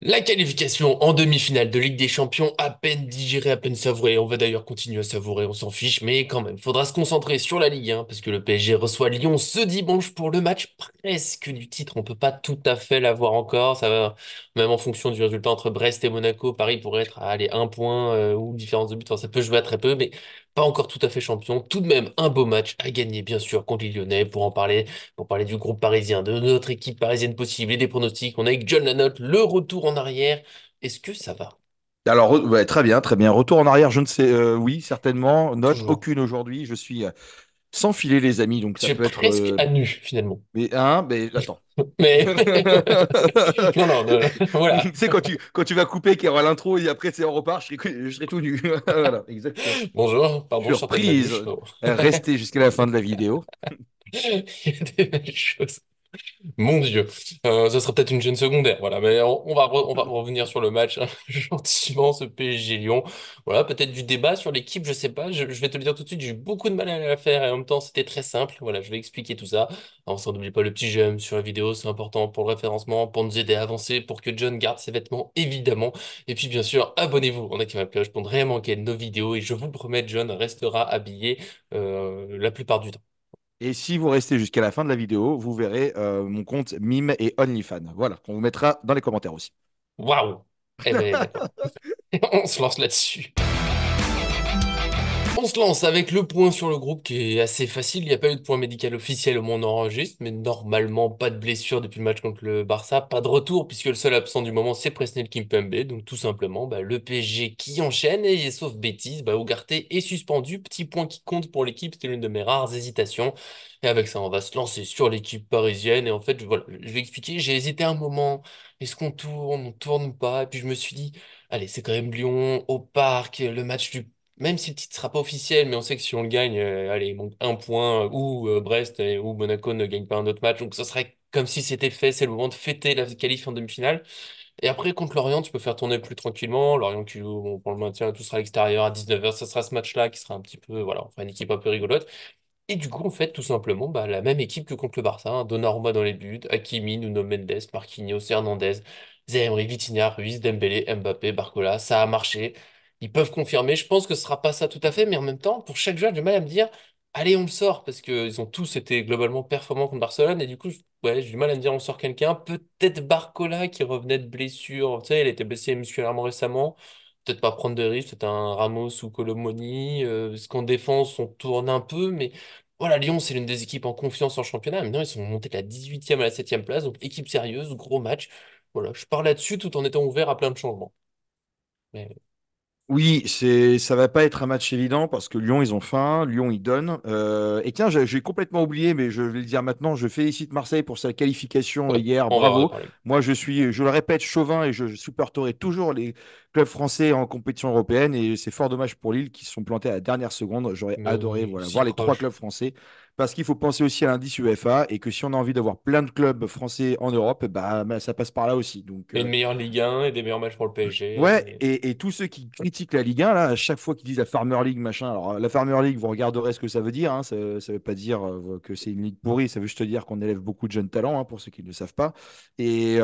La qualification en demi-finale de Ligue des Champions, à peine digérée, à peine savourée. On va d'ailleurs continuer à savourer, on s'en fiche, mais quand même, faudra se concentrer sur la Ligue 1, parce que le PSG reçoit Lyon ce dimanche pour le match presque du titre. On peut pas tout à fait l'avoir encore. Ça va, même en fonction du résultat entre Brest et Monaco, Paris pourrait être à aller un point ou différence de but. Enfin, ça peut jouer à très peu, mais pas encore tout à fait champion. Tout de même, un beau match à gagner, bien sûr, contre les Lyonnais. Pour parler du groupe parisien, de notre équipe parisienne possible et des pronostics, on a avec John Lanotte, le retour en arrière. Est-ce que ça va? Alors, ouais, très bien, très bien. Retour en arrière, je ne sais, oui, certainement. Note Toujours. aucune aujourd'hui. Je suis sans filet, les amis, donc ça Tu es peut être. presque à nu, finalement. Mais hein, mais attends. Mais, non, non, non, Tu voilà. sais, quand tu vas couper, qu'il y aura l'intro et après, on repart, je serai tout nu. Voilà, exactement. Bonjour, pardon, je sortais de ma Surprise. douche. Non. Restez jusqu'à la fin de la vidéo. Il y a des belles choses. Mon Dieu, ça sera peut-être une chaîne secondaire, voilà. Mais on va revenir sur le match hein, gentiment, ce PSG Lyon. Voilà, peut-être du débat sur l'équipe, je sais pas. Je vais te le dire tout de suite, j'ai eu beaucoup de mal à la faire et en même temps c'était très simple. Voilà, je vais expliquer tout ça. Alors, ça n'oublie pas le petit j'aime sur la vidéo, c'est important pour le référencement, pour nous aider à avancer, pour que John garde ses vêtements évidemment. Et puis bien sûr, abonnez-vous en activant la cloche pour ne rien manquer de nos vidéos. Et je vous promets, John restera habillé la plupart du temps. Et si vous restez jusqu'à la fin de la vidéo, vous verrez mon compte Mime et OnlyFans. Voilà, qu'on vous mettra dans les commentaires aussi. Waouh! Eh ben d'accord. On se lance là-dessus. On se lance avec le point sur le groupe qui est assez facile. Il n'y a pas eu de point médical officiel au moment où on enregistre, mais normalement pas de blessure depuis le match contre le Barça, pas de retour puisque le seul absent du moment c'est Presnel Kimpembe. Donc tout simplement le PSG qui enchaîne et sauf bêtise, Ugarte est suspendu. Petit point qui compte pour l'équipe, c'était l'une de mes rares hésitations. Et avec ça on va se lancer sur l'équipe parisienne. Et en fait voilà, je vais expliquer. J'ai hésité un moment. Est-ce qu'on tourne, on tourne pas? Et puis je me suis dit, allez c'est quand même Lyon au parc, le match du même si le titre sera pas officiel, mais on sait que si on le gagne, allez, il manque un point, ou Brest ou Monaco ne gagne pas un autre match. Donc ce serait comme si c'était fait, c'est le moment de fêter la qualif en demi-finale. Et après, contre Lorient, tu peux faire tourner plus tranquillement. Lorient qui joue bon, pour le maintien, tout sera à l'extérieur à 19h. Ça sera ce match-là qui sera un petit peu, voilà, enfin une équipe un peu rigolote. Et du coup, on fait tout simplement la même équipe que contre le Barça, hein. Donnarumma dans les buts, Hakimi, Nuno Mendes, Marquinhos, Hernandez, Zaïre, Vitinha, Ruiz, Dembélé, Mbappé, Barcola. Ça a marché. Ils peuvent confirmer. Je pense que ce sera pas ça tout à fait, mais en même temps, pour chaque joueur, j'ai du mal à me dire, allez, on le sort, parce qu'ils ont tous été globalement performants contre Barcelone. Et du coup, ouais, j'ai du mal à me dire, on sort quelqu'un. Peut-être Barcola qui revenait de blessure. Tu sais, il était blessé musculairement récemment. Peut-être pas prendre de risques, peut-être un Ramos ou Colomoni. Parce qu'en défense, on tourne un peu, mais voilà, Lyon, c'est l'une des équipes en confiance en championnat. Maintenant, ils sont montés de la 18e à la 7e place, donc équipe sérieuse, gros match. Voilà, je pars là-dessus tout en étant ouvert à plein de changements. Mais Oui, ça va pas être un match évident parce que Lyon, ils ont faim, Lyon, ils donnent. Et tiens, j'ai complètement oublié, mais je vais le dire maintenant, je félicite Marseille pour sa qualification ouais, hier, on va en bravo. reparler. Moi, je le répète, chauvin et je supporterai toujours les clubs français en compétition européenne et c'est fort dommage pour Lille qui se sont plantés à la dernière seconde. J'aurais Mais adoré oui, voilà, si voir les trois proche. clubs français parce qu'il faut penser aussi à l'indice UEFA et que si on a envie d'avoir plein de clubs français en Europe, bah, ça passe par là aussi. Donc, Et une meilleure Ligue 1 et des meilleurs matchs pour le ouais, PSG. et tous ceux qui critiquent la Ligue 1, là, à chaque fois qu'ils disent la Farmer League, machin, alors la Farmer League, vous regarderez ce que ça veut dire, hein, ça ne veut pas dire que c'est une ligue pourrie, ça veut juste dire qu'on élève beaucoup de jeunes talents, hein, pour ceux qui ne le savent pas. Et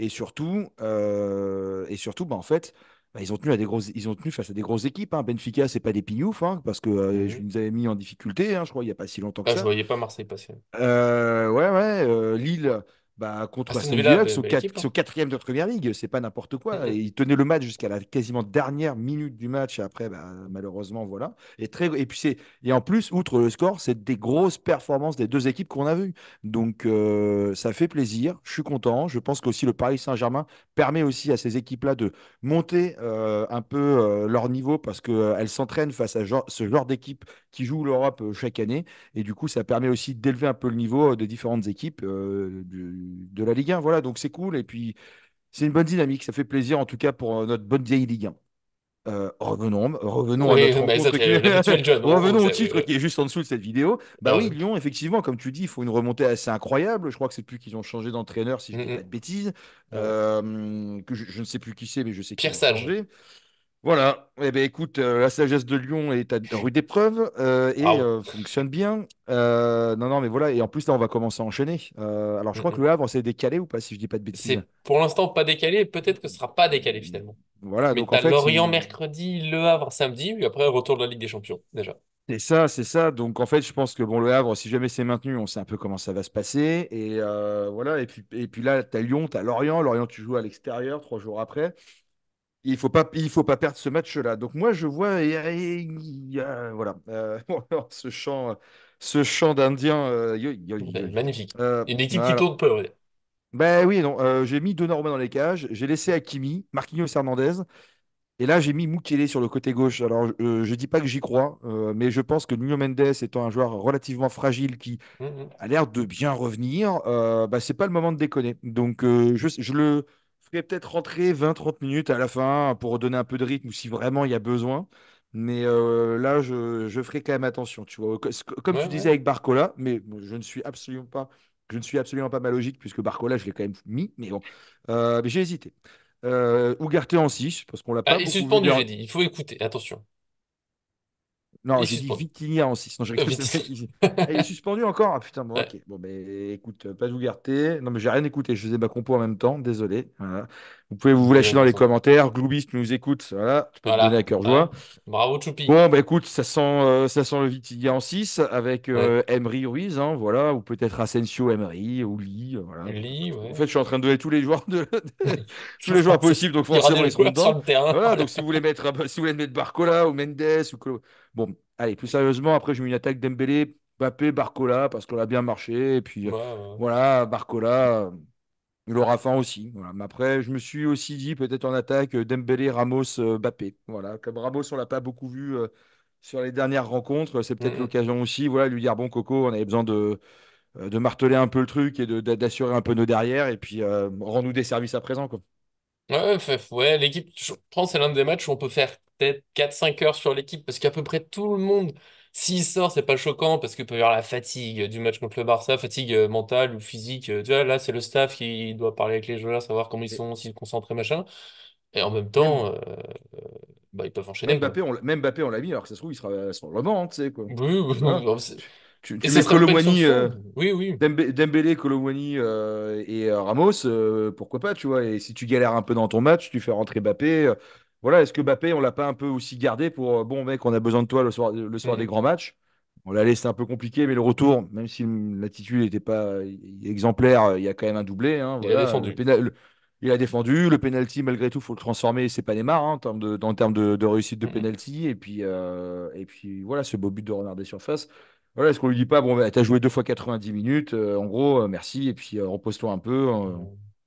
surtout, bah, en fait, bah, ils ont tenu face à des grosses équipes, hein. Benfica, c'est pas des pignoufs, hein, parce que je Mhm. nous avais mis en difficulté, hein, je crois, il n'y a pas si longtemps que Ah, je ça. voyais pas Marseille passer. Ouais, ouais, Lille, bah, contre Aston Aston Villa, Villa, belle équipe, qui hein. sont quatrième de Première Ligue, c'est pas n'importe quoi. Et Mhm. ils tenaient le match jusqu'à la quasiment dernière minute du match. Et après, bah, malheureusement, voilà. Et en plus, outre le score, c'est des grosses performances des deux équipes qu'on a vues. Donc, ça fait plaisir. Je suis content. Je pense qu'aussi le Paris Saint-Germain permet aussi à ces équipes-là de monter un peu leur niveau parce qu'elles s'entraînent face à ce genre d'équipe qui joue l'Europe chaque année. Et du coup, ça permet aussi d'élever un peu le niveau des différentes équipes de la Ligue 1. Voilà, donc c'est cool. Et puis, c'est une bonne dynamique. Ça fait plaisir, en tout cas, pour notre bonne vieille Ligue 1. Revenons à Oui, notre mais ça, rencontre c'est rituel John. On revenons au sait, titre qui est juste en dessous de cette vidéo. Bah ah oui, ouais. Lyon, effectivement, comme tu dis, il faut une remontée assez incroyable. Je crois que c'est plus qu'ils ont changé d'entraîneur, si je dis pas Mhm. de bêtises. Ah ouais. Je ne sais plus qui c'est, mais je sais qu'ils Pierre ont Sage. changé. Voilà, eh ben, écoute, la sagesse de Lyon est à rude épreuve et Bravo. fonctionne bien. Non, non, mais voilà, et en plus, là, on va commencer à enchaîner. Alors, je crois que Mm-mm. le Havre s'est décalé ou pas, si je dis pas de bêtises. C'est pour l'instant pas décalé, peut-être que ce sera pas décalé finalement. Voilà, Mais donc en t'as fait, Lorient mercredi, Le Havre samedi, puis après retour de la Ligue des Champions, déjà. c'est ça, c'est ça. Donc en fait, je pense que bon, le Havre, si jamais c'est maintenu, on sait un peu comment ça va se passer. Et voilà, et puis là, tu as Lyon, tu as Lorient. Lorient, tu joues à l'extérieur 3 jours après. Il faut pas perdre ce match-là. Donc moi, je vois, voilà, ce chant d'Indien. Ben, magnifique. Une équipe qui Voilà. tourne peu, ouais. Ben oui, non, j'ai mis Donnarumma dans les cages. J'ai laissé Hakimi, Marquinhos Hernandez. Et là, j'ai mis Mukele sur le côté gauche. Alors, je dis pas que j'y crois, mais je pense que Nuno Mendes étant un joueur relativement fragile qui Mhm. a l'air de bien revenir, bah, c'est pas le moment de déconner. Donc, je le ferai peut-être rentrer 20-30 minutes à la fin pour donner un peu de rythme ou si vraiment il y a besoin. Mais là, je ferai quand même attention. Tu vois, comme Ouais, tu disais ouais. avec Barcola, mais je ne suis absolument pas ma logique puisque Barcola, je l'ai quand même mis. Mais bon, mais j'ai hésité. Ugarte en 6 parce qu'on l'a Ah, pas il est beaucoup vu. suspendu, j'ai dit. Il faut écouter. Attention. Il Non, est j'ai dit suspendu. Vitinha en 6. Non, je rigole, c'est le Vite. mec qui... Ah, il est suspendu encore? Ah putain, bon, Ouais. ok. Bon, mais écoute, pas Ugarte. Non, mais j'ai rien écouté. Je faisais ma compo en même temps. Désolé. Voilà. Vous pouvez vous Bien lâcher dans les raison. commentaires. Gloobis, tu nous écoutes. Voilà, tu peux te donner à Voilà. cœur joie. Hein. Bravo, Choupi. Bon, bah écoute, ça sent le Vitinha en 6 avec Ouais. Emery Ruiz, hein, voilà, ou peut-être Asensio Emery, ou Lee, voilà. Lee, En ouais. fait, je suis en train de donner tous les joueurs tous Je les joueurs pense que possibles, donc il y aura forcément des ils seront joueurs sur dedans. le terrain. Voilà, donc si vous voulez mettre Barcola ou Mendes bon, allez, plus sérieusement, après j'ai mis une attaque Dembélé, Mbappé, Barcola parce qu'on a bien marché et puis Ouais, ouais. voilà, Barcola. Il aura faim aussi. Voilà. Mais après, je me suis aussi dit, peut-être en attaque, Dembélé, Ramos, Mbappé. Voilà. Comme Ramos, on l'a pas beaucoup vu sur les dernières rencontres, c'est peut-être Mhm. l'occasion aussi, voilà, de lui dire, bon, Coco, on avait besoin de marteler un peu le truc et d'assurer un peu nos derrière, et puis rends-nous des services à présent, quoi. Ouais, ouais, l'équipe, je pense que c'est l'un des matchs où on peut faire peut-être 4-5 heures sur l'équipe parce qu'à peu près tout le monde, s'il sort, c'est pas choquant parce qu'il peut y avoir la fatigue du match contre le Barça, fatigue mentale ou physique. Tu vois, là, c'est le staff qui doit parler avec les joueurs, savoir comment ils Et sont, s'ils sont concentrés, machin. Et en même même, temps, bah, ils peuvent même enchaîner, quoi. Mbappé, on l'a mis, alors que ça se trouve, il sera sur le banc, hein, tu sais, quoi. Oui, oui, Voilà. oui. Tu, Et tu ce mets serait pas une Colomwani. sanction. Oui, oui. Dembélé, Colomwani et Ramos, pourquoi pas, tu vois. Et si tu galères un peu dans ton match, tu fais rentrer Mbappé. Voilà, est-ce que Mbappé, on l'a pas un peu aussi gardé pour bon mec, on a besoin de toi le soir des Mhm. grands matchs. On l'a laissé un peu compliqué, mais le retour, même si l'attitude n'était pas exemplaire, il y a quand même un doublé, hein, Il a voilà, défendu. il a défendu. Le penalty, malgré tout, faut le transformer. C'est pas Neymar hein, en termes de réussite de Mhm. penalty. Et puis voilà, ce beau but de renard des surfaces. Voilà, est-ce qu'on lui dit pas, bon, bah, t'as joué 2 fois 90 minutes, en gros, merci, et puis repose-toi un peu.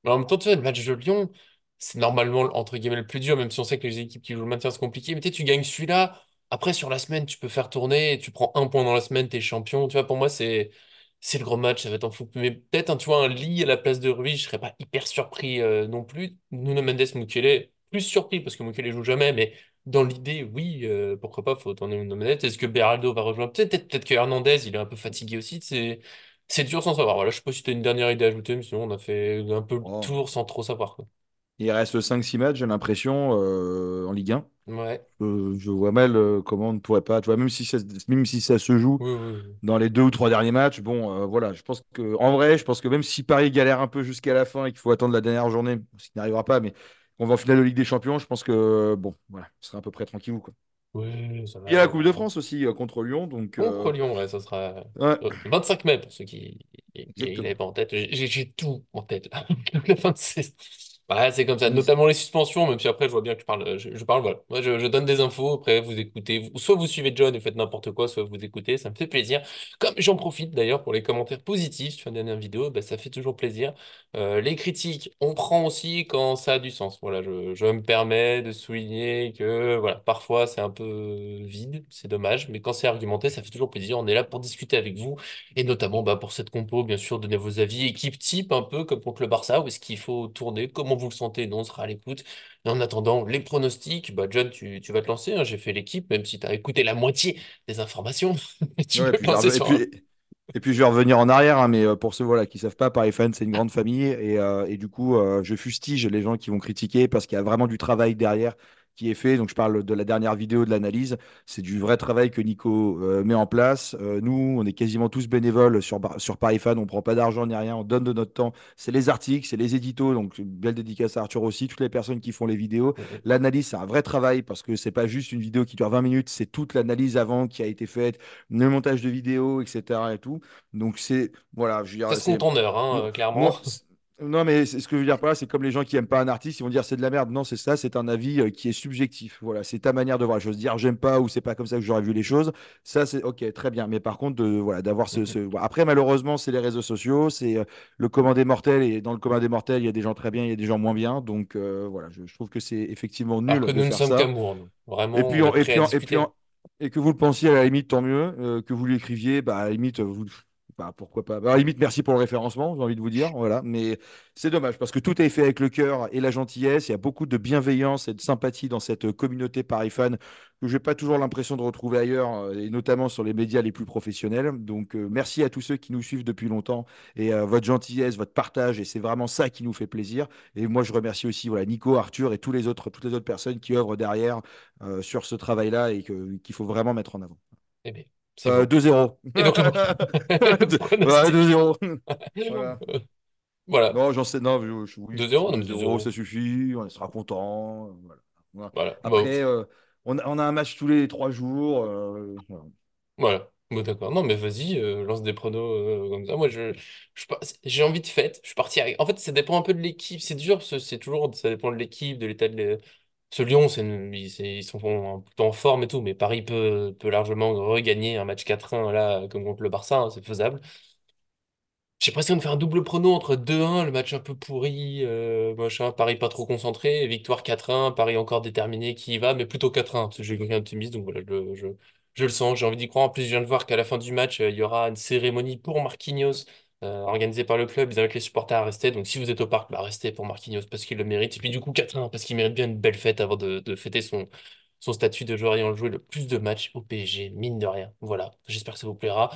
Mais en même temps, tu vois, le match de Lyon, c'est normalement, entre guillemets, le plus dur, même si on sait que les équipes qui jouent le maintien, c'est compliqué. Mais tu gagnes celui-là. Après, sur la semaine, tu peux faire tourner. Et tu prends un point dans la semaine, t'es champion. Tu vois, pour moi, c'est le gros match. Ça va être en fou. Mais peut-être, tu vois, un lit à la place de Ruiz, je serais pas hyper surpris non plus. Nuno Mendes, Mukele, plus surpris parce que Mukele joue jamais. Mais dans l'idée, oui, pourquoi pas, faut tourner Nuno Mendes. Est-ce que Beraldo va rejoindre? Peut-être que Hernandez, il est un peu fatigué aussi. C'est dur sans savoir. Voilà, je sais pas si tu as une dernière idée à ajouter, mais sinon on a fait un peu le Oh. tour sans trop savoir, quoi. Il reste 5-6 matchs, j'ai l'impression, en Ligue 1. Ouais, Je vois mal comment on ne pourrait pas, tu vois, même si ça se joue oui, oui, oui. dans les 2 ou 3 derniers matchs, bon, voilà, en vrai, je pense que même si Paris galère un peu jusqu'à la fin et qu'il faut attendre la dernière journée, ce qui n'arrivera pas, mais on va en finale de Ligue des Champions, je pense que, bon, voilà, ce sera à peu près tranquille, quoi. Oui, ça Il y va. a la Coupe de France aussi contre Lyon, donc Contre Lyon, ouais, ça sera ouais, 25 mai pour ceux qui n'avaient exactement. pas en tête. J'ai tout en tête, là. La fin de saison. Ouais, c'est comme ça, Mais notamment les suspensions, même si après je vois bien que tu parles, je parle, voilà. Moi je donne des infos, après vous écoutez, soit vous suivez John et faites n'importe quoi, soit vous écoutez, ça me fait plaisir. Comme j'en profite d'ailleurs pour les commentaires positifs sur la dernière vidéo, bah, ça fait toujours plaisir. Les critiques, on prend aussi quand ça a du sens. Voilà, je me permets de souligner que voilà, parfois c'est un peu vide, c'est dommage, mais quand c'est argumenté, ça fait toujours plaisir. On est là pour discuter avec vous, et notamment bah, pour cette compo, bien sûr, donner vos avis, équipe type un peu comme contre le Barça, où est-ce qu'il faut tourner, comment vous le sentez, nous on sera à l'écoute. Et en attendant, les pronostics, bah John, tu vas te lancer, hein, j'ai fait l'équipe, même si tu as écouté la moitié des informations, tu ouais, peux te lancer sur un. et puis je vais revenir en arrière, hein, mais pour ceux voilà, qui savent pas, Paris Fan, c'est une grande famille. Et du coup, je fustige les gens qui vont critiquer parce qu'il y a vraiment du travail derrière qui est fait. Donc, je parle de la dernière vidéo de l'analyse. C'est du vrai travail que Nico met en place. Nous, on est quasiment tous bénévoles sur Paris Fan. On prend pas d'argent ni rien. On donne de notre temps. C'est les articles, c'est les éditos. Donc, une belle dédicace à Arthur aussi. Toutes les personnes qui font les vidéos. Mhm. L'analyse, c'est un vrai travail parce que c'est pas juste une vidéo qui dure 20 minutes. C'est toute l'analyse avant qui a été faite, le montage de vidéos, etc. et tout. Donc, voilà, je veux Ça dire, se compte en heures, hein, clairement. moi, non, mais ce que je veux dire par là, c'est comme les gens qui aiment pas un artiste, ils vont dire c'est de la merde. Non, c'est ça, c'est un avis qui est subjectif. Voilà, c'est ta manière de voir les choses. Dire j'aime pas ou c'est pas comme ça que j'aurais vu les choses, ça c'est ok, très bien. Mais par contre, voilà, d'avoir Mhm. Bon, après, malheureusement, c'est les réseaux sociaux, c'est le commun des mortels, et dans le commun des mortels, il y a des gens très bien, il y a des gens moins bien. Donc voilà, je trouve que c'est effectivement Alors nul que de nous ne faire sommes ça. qu'amour, nous. Et Vraiment, puis, on est et prêt puis, à et puis, discuter. et que vous le pensiez, à la limite, tant mieux. Que vous l'écriviez, bah, à la limite, bah, pourquoi pas. Bah, à la limite, merci pour le référencement, j'ai envie de vous dire. Voilà. Mais c'est dommage parce que tout est fait avec le cœur et la gentillesse. Il y a beaucoup de bienveillance et de sympathie dans cette communauté Paris fan que je n'ai pas toujours l'impression de retrouver ailleurs, et notamment sur les médias les plus professionnels. Donc, merci à tous ceux qui nous suivent depuis longtemps et votre gentillesse, votre partage. Et c'est vraiment ça qui nous fait plaisir. Et moi, je remercie aussi voilà, Nico, Arthur et toutes les autres personnes qui œuvrent derrière sur ce travail-là et qu'il faut vraiment mettre en avant. Eh bien, c'est beau. 2-0. Et donc, le Voilà, pronostic. 2-0. Voilà. Voilà. Non, j'en sais, non, oui, 2-0, non, mais 2-0, 2-0. ça suffit, on sera content. Voilà. Voilà. Voilà. Bon, Après, on a un match tous les 3 jours. Voilà. voilà. Bon, d'accord. Non, mais vas-y, lance des pronos comme ça. Moi, j'ai envie de fête. Je suis parti avec... En fait, ça dépend un peu de l'équipe. C'est dur, parce que c'est toujours... Ça dépend de l'équipe, de l'état de... Ce Lyon, ils sont plutôt en forme et tout, mais Paris peut largement regagner un match 4-1, là, comme contre le Barça, hein, c'est faisable. J'ai pression de faire un double prono entre 2-1, le match un peu pourri, machin, Paris pas trop concentré, et victoire 4-1, Paris encore déterminé qui y va, mais plutôt 4-1, parce que j'ai quelqu'un optimiste, donc voilà, je le sens, j'ai envie d'y croire. En plus, je viens de voir qu'à la fin du match, il y aura une cérémonie pour Marquinhos, organisée par le club, ils invitent les supporters à rester, donc si vous êtes au parc, bah restez pour Marquinhos parce qu'il le mérite, et puis du coup 4-1, parce qu'il mérite bien une belle fête avant de fêter son statut de joueur ayant joué le plus de matchs au PSG, mine de rien. Voilà, j'espère que ça vous plaira.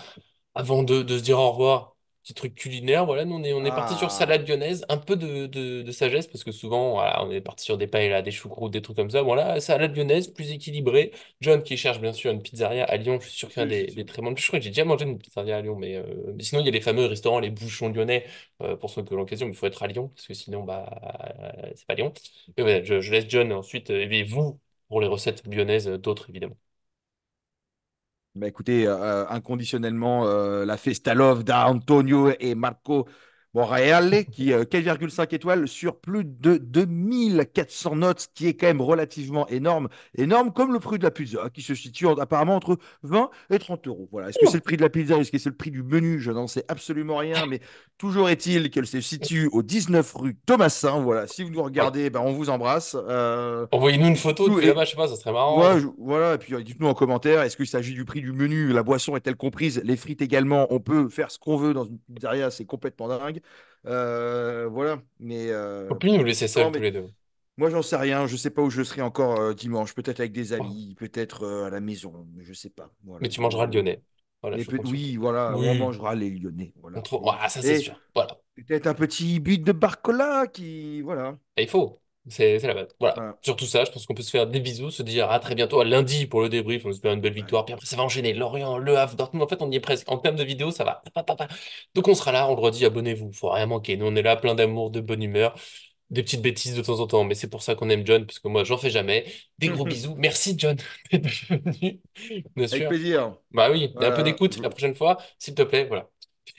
Avant de se dire au revoir, petit truc culinaire, voilà, nous on est parti sur Ah, salade lyonnaise, un peu de sagesse, parce que souvent, voilà, on est parti sur des paellas, des choucroutes, des trucs comme ça. Voilà, salade lyonnaise, plus équilibrée. John qui cherche bien sûr une pizzeria à Lyon, je suis sûr qu'il y a si, si, des si. très bonnes. Je crois que j'ai déjà mangé une pizzeria à Lyon, mais sinon il y a les fameux restaurants, les bouchons lyonnais, pour ceux que l'occasion, mais il faut être à Lyon, parce que sinon, bah, c'est pas Lyon. Mais voilà, je laisse John ensuite, et vous, pour les recettes lyonnaises, d'autres évidemment. Bah écoutez, inconditionnellement, la Festa Love d'Antonio et Marco Borreale, qui 4,5 étoiles sur plus de 2400 notes, ce qui est quand même relativement énorme. Énorme comme le prix de la pizza, qui se situe apparemment entre 20 et 30 euros. Voilà. Est-ce que c'est le prix de la pizza? Est-ce que c'est le prix du menu? Je n'en sais absolument rien, mais toujours est-il qu'elle se situe au 19 rue Thomasin. Voilà. Si vous nous Voilà. regardez, ben, on vous embrasse. Envoyez-nous une photo Dites-nous, depuis là-bas, je sais pas, ça serait ouais, marrant. voilà, et puis dites-nous en commentaire, est-ce qu'il s'agit du prix du menu? La boisson est-elle comprise? Les frites également, on peut faire ce qu'on veut dans une pizzeria, c'est complètement dingue. Voilà, mais Faut plus nous laisser non, seuls tous mais les deux. moi j'en sais rien, je sais pas où je serai encore dimanche, peut-être avec des Oh. amis, peut-être à la maison, je sais pas. Voilà, Mais tu mangeras le lyonnais. Voilà, je compte sur toi. oui, voilà, on Oui. mangera les Lyonnais, On voilà. trouve... Ah, ça c'est Et sûr. Voilà. peut-être un petit but de Barcola qui, voilà, Et il faut. C'est la base. Voilà. voilà. Sur tout ça, je pense qu'on peut se faire des bisous, se dire à très bientôt, à lundi pour le débrief. On espère une belle Ouais. victoire. Puis après, ça va enchaîner. Lorient, Le Havre, Dortmund. En fait, on y est presque. En termes de vidéo, ça va. Pa, pa, pa. Donc on sera là. On le redit, abonnez-vous. Faut rien manquer. Nous, on est là, plein d'amour, de bonne humeur. Des petites bêtises de temps en temps. Mais c'est pour ça qu'on aime John, parce que moi, j'en fais jamais. Des gros bisous. Merci, John, d'être venu. Bien Avec sûr. plaisir. Bah oui, et un peu Voilà. d'écoute la prochaine fois, s'il te plaît. Voilà.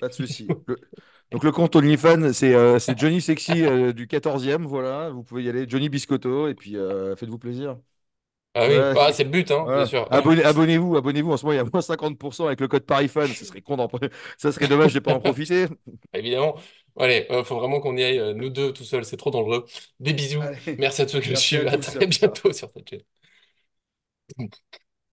Pas de souci. Donc le compte OnlyFans, c'est Johnny Sexy du 14e, voilà. Vous pouvez y aller, Johnny Biscotto, et puis faites-vous plaisir. Ah oui, Ouais, ah, c'est le but, hein, bien voilà. sûr. Abonnez-vous, abonnez-vous. En ce moment, il y a moins 50% avec le code ParisFan. Ce serait con ça serait dommage de ne pas en profiter. Évidemment. Allez, faut vraiment qu'on y aille, nous deux, tout seuls, c'est trop dangereux. Des bisous. Allez, Merci à tous qui nous merci à suivent. À tous. très Ciao. bientôt sur cette chaîne.